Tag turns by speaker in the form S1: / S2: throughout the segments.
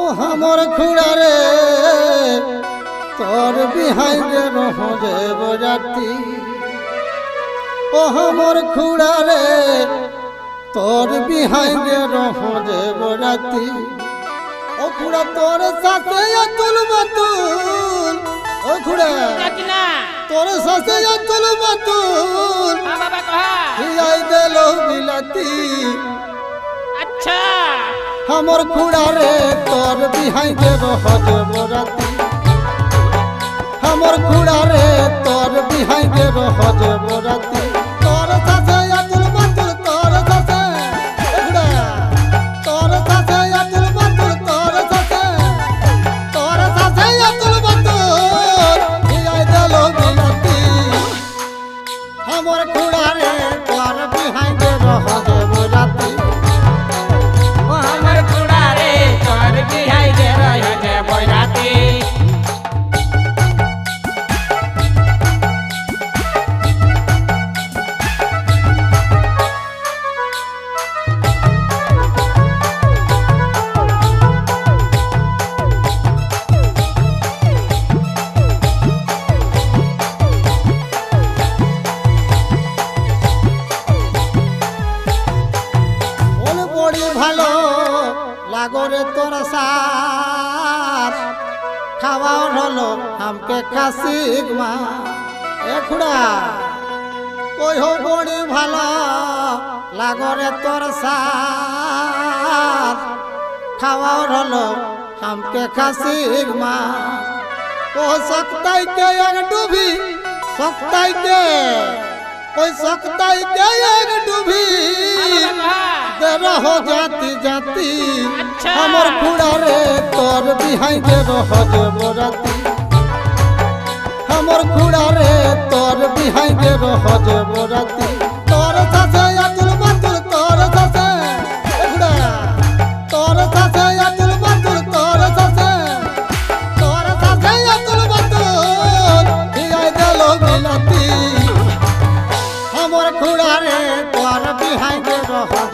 S1: ও আমার খুড়া রে তোর বিহাইরে রহ যে বজাতি ও আমার খুড়া রে তোর বিহাইরে রহ যে বজাতি ও খুড়া তোর সাথে তুল বাতুল ও খুড়া তোর সাথে তুল বাতুল হিয়াই দেল বিলাতি
S2: আচ্ছা
S1: हमर खुड़ा रे तोर बिहाई के रहज बराती हमर खुड़ा रे तोर बिहाई के रहज बराती तोर साथे अतुल बातुल तोर साथे खुड़ा तोर साथे अतुल बातुल तोर साथे अतुल बातुल हियाई देलो बिलाती हमर खुड़ा रे तोर बिहाई के रहज बराती ভালো লাগরে তোর সার খাওয়া হলো আমকে খাসিক মা এ খুড়া কই হো বড়ি ভালো লাগরে তোর সার খাওয়া হলো আমকে খাসিক মা ও সকতাই কে এক ডুবি সকতাই কে ওই সকতাই কে এক ডুবি रहो जाती जाती हमर खुड़ा रे तोर बिहाई के रहज बराती हमर खुड़ा रे तोर बिहाई के रहज बराती तोर साथे अतुल बातुल तोर साथे खुड़ा तोर साथे अतुल बातुल तोर साथे अतुल बातुल हियाई देलो बिलाती हमर खुड़ा रे तोर बिहाई के रहज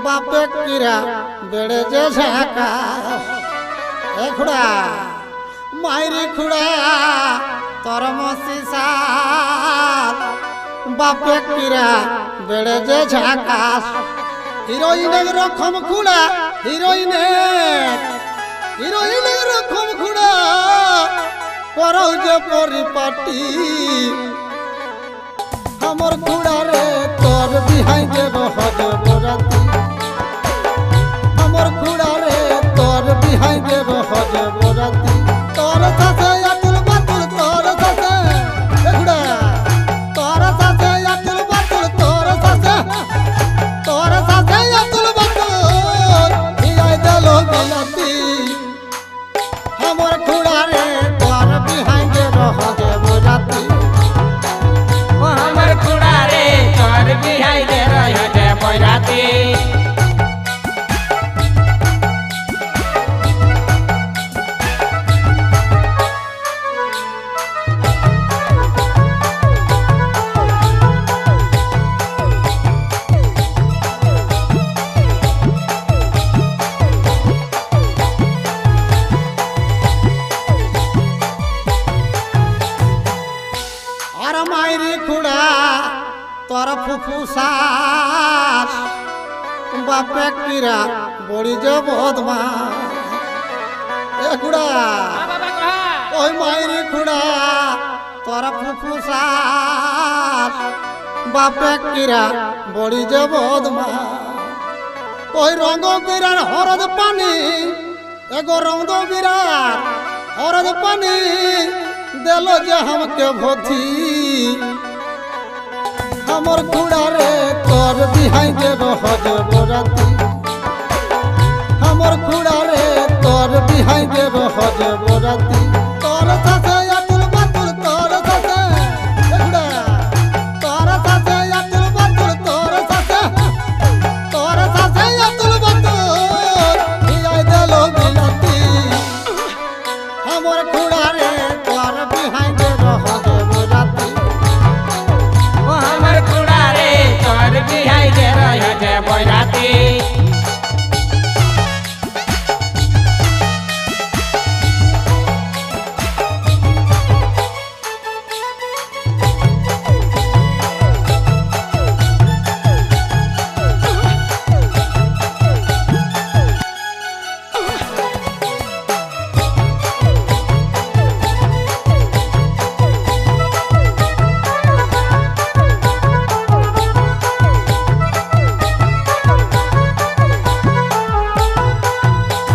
S1: बापे किरा बेड़े जे झाका ए खुड़ा मायरी खुड़ा तोर मसी साल बापे किरा बेड़े जे झाका हिरोइन रखम खुड़ा हिरोइन रखम खुड़ा करौ जे परिपाटी हमर खुड़ा रे तोर बिहाई के रहज बराती हमर खुड़ा रे तोर बिहाई के रहज बराती तोर साथे अतुल बातुल तोर साथे खुड़ा तोर साथे अतुल बातुल तोर साथे अतुल बातुल हियाई देलो बिलाती हमर खुड़ा रे तोर बिहाई के रहज बराती
S2: बिहाई दे रहज बराती
S1: मायरी खुड़ा तोर फुफुसार बापे किरा बड़ी जे बदमा ए खुड़ा ओय मायरी खुड़ा तोर फुफुसार बापे किरा बड़ी जे बदमा ওই রঙ্গ বিরার হরদ পানি এগো রঙ্গ বিরার হরদ পানি দিল যে हमके ভথি আমার খুড়ারে তোর বিহাই যে রহজ বরাতি আমার খুড়ারে তোর বিহাই যে রহজ বরাতি তোর সাথে আতুল বাতুল তোর সাথে খুড়া তোর সাথে আতুল বাতুল তোর সাথে আতুল বাতুল বিহাই দিল বিলাতি আমার খুড়ারে তোর বিহাই যে রহজ বরাতি
S2: ও আমার খুড়া রে তোর বিহাই যে রহজে বরাতি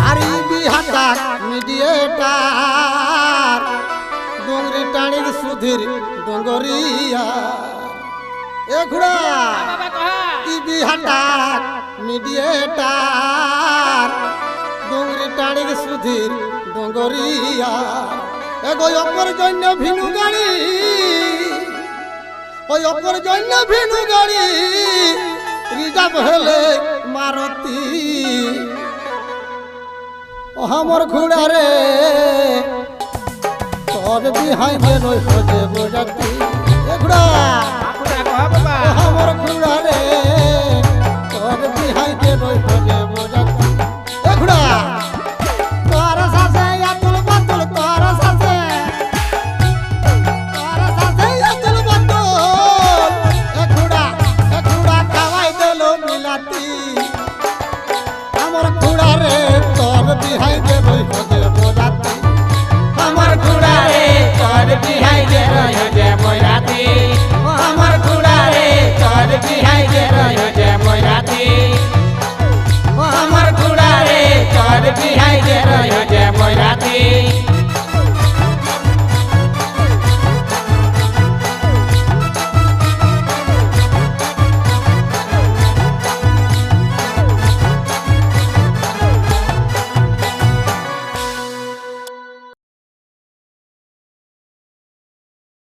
S1: আরি বিহাটা মিডিয়েটার ডুঙ্গরি টাণির সুধীর ডুঙ্গরিয়া এ ঘুড়া
S2: বাবা কহা
S1: ই বিহাটা মিডিয়েটার ডুঙ্গরি টাণির সুধীর ডুঙ্গরিয়া এগো অপর জন্য ভিনু গাড়ি ওই অপর জন্য ভিনু গাড়ি রিজার্ভ হলে মারতি ও আমার ঘোড়ারে তোর বিহাই যে রই হজে বজাতি এ ঘোড়া